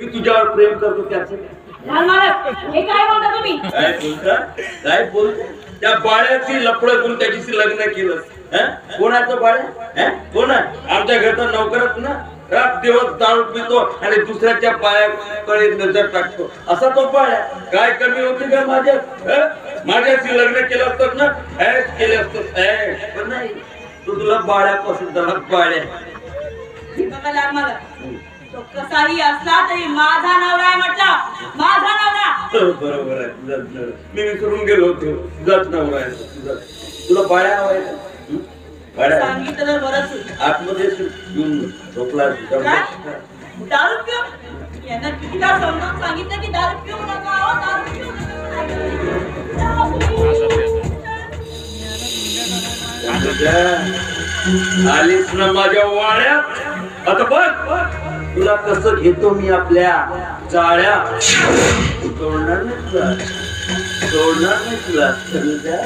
मी तुझ्यावर प्रेम करतो त्याचं हे काय बोलता तुम्ही? काय बोलतो? त्या बाळ्याची लफडं करून त्याच्याशी लग्न केलं. कोणाचं बाळ्या? कोण आहे? आमच्या घरचा नोकरच ना. रात दिवस दारू पितो आणि दुसऱ्याच्या पायाकडे नजर टाकतो. असा तो बाळ्या. काय कमी होती का माझ्याशी लग्न केलं असतं ना, ऐश केले असतं. पण नाही, तुला बाळ्यापासून धडक बाळ्या. तो कसाही असला तरी माझा नवरा आहे म्हटलं. माझा नवरा. बरोबर आहे. मी विसरून गेलो होतो. जत नवरा आहे. तुला बाळ्या हवाय का? सांगितलं तर बरंच. आतमध्ये घेऊन झोपला. दारू पिऊ यांना कितीदा समजावून सांगितलं की दारू पिऊ नका. दारू पिऊ आलीस ना माझ्या वाड्यात. आता बघ तुला कसं घेतो मी आपल्या जाळ्या. सोडणार नाही तुला. सोडणार नाही तुला. समजा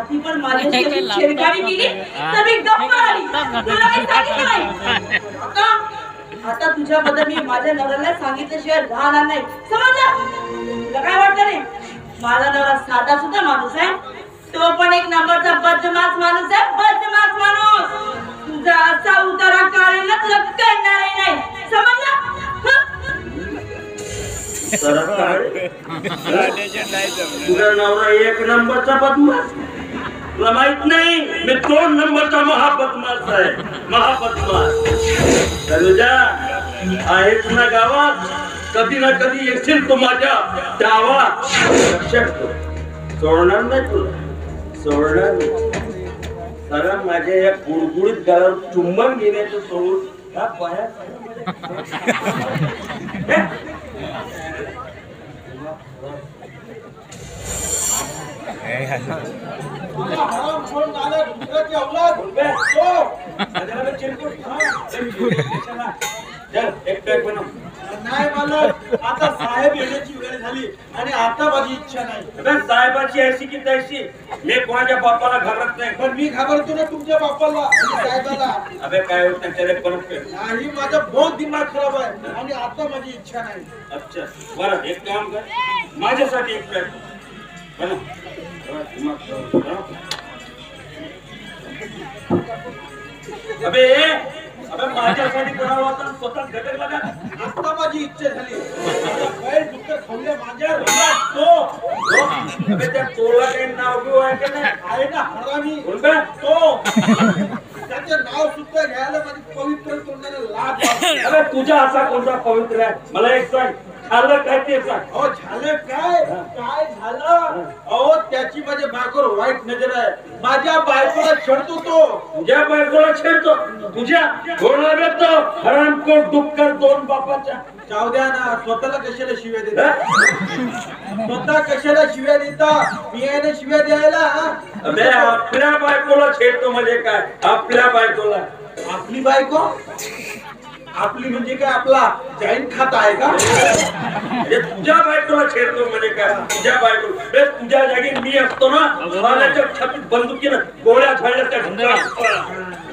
ती पण माझ्याशी छेडछाडी केली तर मी गप्प आली. तुला काही सांगितलं नाही. आता तुझ्याबद्दल मी माझ्या नवऱ्याला सांगितल्याशिवाय राहणार नाही. समजलं? तुला काय वाटलं नाही? माझा नवरा साधा सुद्धा माणूस आहे. तो पण एक नंबरचा बदमाश माणूस आहे. बदमाश माणूस. तुझा असा उतारा काढायला तुला कळणारही नाही. समजलं? तुझा नवरा एक नंबरचा बदमाश. तुला माहित नाही मी 2 नंबरचा महाबदमाश आहे. महाबदमाश. तनुजा आहेस ना गावात. कधी ना कधी येशील तू माझ्या डावात. सोडणार नाही तुला. सोडणार नाही. सगळं माझ्या या गुडगुडीत गावावर चुंबन घेण्याचं सोडून या पाया नाही मालक. आता साहेब येण्याची वेळ झाली आणि आता माझी इच्छा नाही. साहेबाची अशी की तशी. मी कोणाच्या बापाला घाबरत नाही. पण मी घाबरतो ना तुमच्या बापाला साहेबाला. अबे काय होत त्याच्याकडे परत नाही. माझा बहुत दिमाग खराब आहे आणि आता माझी इच्छा नाही. अच्छा बरं एक काम कर. माझ्यासाठी एक प्लॅट अबे अबे माझ्यासाठी करावं आता. स्वतः घटक बघा. आता माझी इच्छा झाली. बैल डुक्कर खाल्ले माझ्या अबे त्या तोला काही नाव घेऊ आहे का नाही? आहे ना हरामी. तो त्याचे नाव सुद्धा घ्यायला माझी पवित्र तोंडाने लाज. अबे तुझा असा कोणता पवित्र आहे मला एक सांग. झालं काय ते सांग. अहो झालं काय? काय झालं? अहो त्याची माझ्या बायकोवर वाईट नजर आहे. माझ्या बायकोला छेडतो तो. तुझ्या बायकोला छेडतो. तुझ्या कोणाला भेटतो हरामखोर डुक्कर 2 बापाच्या. जाऊ द्या ना. स्वतःला कशाला शिव्या देता? स्वतः कशाला शिव्या देता? पियाने शिव्या द्यायला. अबे आपल्या बायकोला छेडतो म्हणजे काय? आपल्या बायकोला. आपली बायको? आपली म्हणजे काय? आपला जॉईंट खाता आहे का? तुझ्या बायकोला छेडतो म्हणजे काय? तुझ्या बायको तुझ्या जागी मी असतो ना. माझ्या छातीत बंदुकीनं गोळ्या झाडल्या त्या.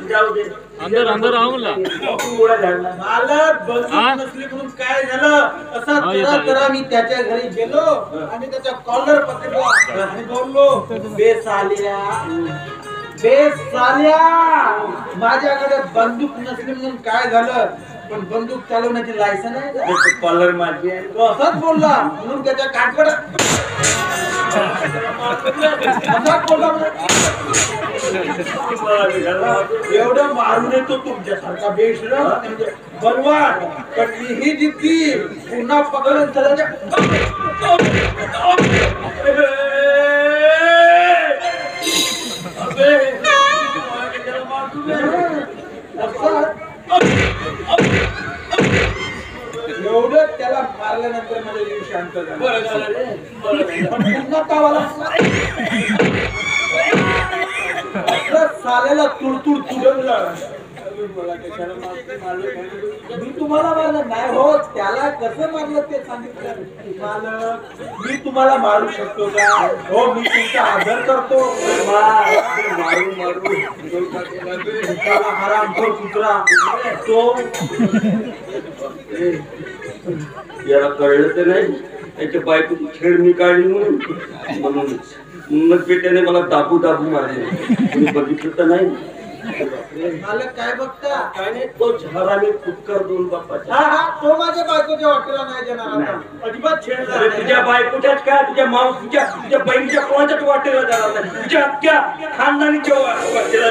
जाऊ दे. अंदर अंदर आऊला गोळ्या झाडला. मालक बंदूक नसली म्हणून काय झालं? असा करा मी त्याच्या घरी गेलो आणि त्याचा कॉलर पकडला आणि बोललो बेसालिया माझ्याकडे बंदूक नसली म्हणून काय झालं? पण बंदूक चालवण्याची लायसन आहे. कॉलर माझी आहे. तो असाच बोलला म्हणून त्याच्या काठकड एवढं मारून येतो तुमच्यासारखा बेशरम म्हणजे बलवान. पण मीही जिद्दी. पुन्हा पकडून चला. एवढं त्याला मारल्यानंतर माझा जीव शांत झाला. पुन्हा वाला साल्याला तुडतुड तुडवलं. मला कशाला मारलं? मी तुम्हाला मारलं नाही हो, त्याला कसं मारलं ते सांगितलं. मालक, मी तुम्हाला मारू शकतो का? हो, मी तुमचा आदर करतो. मारू मारू हरामखोर कुत्रा तो. याला कळलं तर नाही त्याच्या बायकोची छेड मी काढली म्हणून पेट्याने मला दाबू मारले. तुम्ही बघितलं तर नाही. मालक काय बघता? काय नाही, तो हरामी फुटकर दोन बापाचा. हा हा, तो माझ्या बायकोच्या हॉटेलला नाही देणार आता. अजिबात छेड अरे तुझ्या बायकोच्याच काय, तुझ्या मावशीच्या, तुझ्या बहिणीच्या कोणाच्याच वाटेला जाणार नाही. तुझ्या अख्ख्या खानदानीच्या वाटेला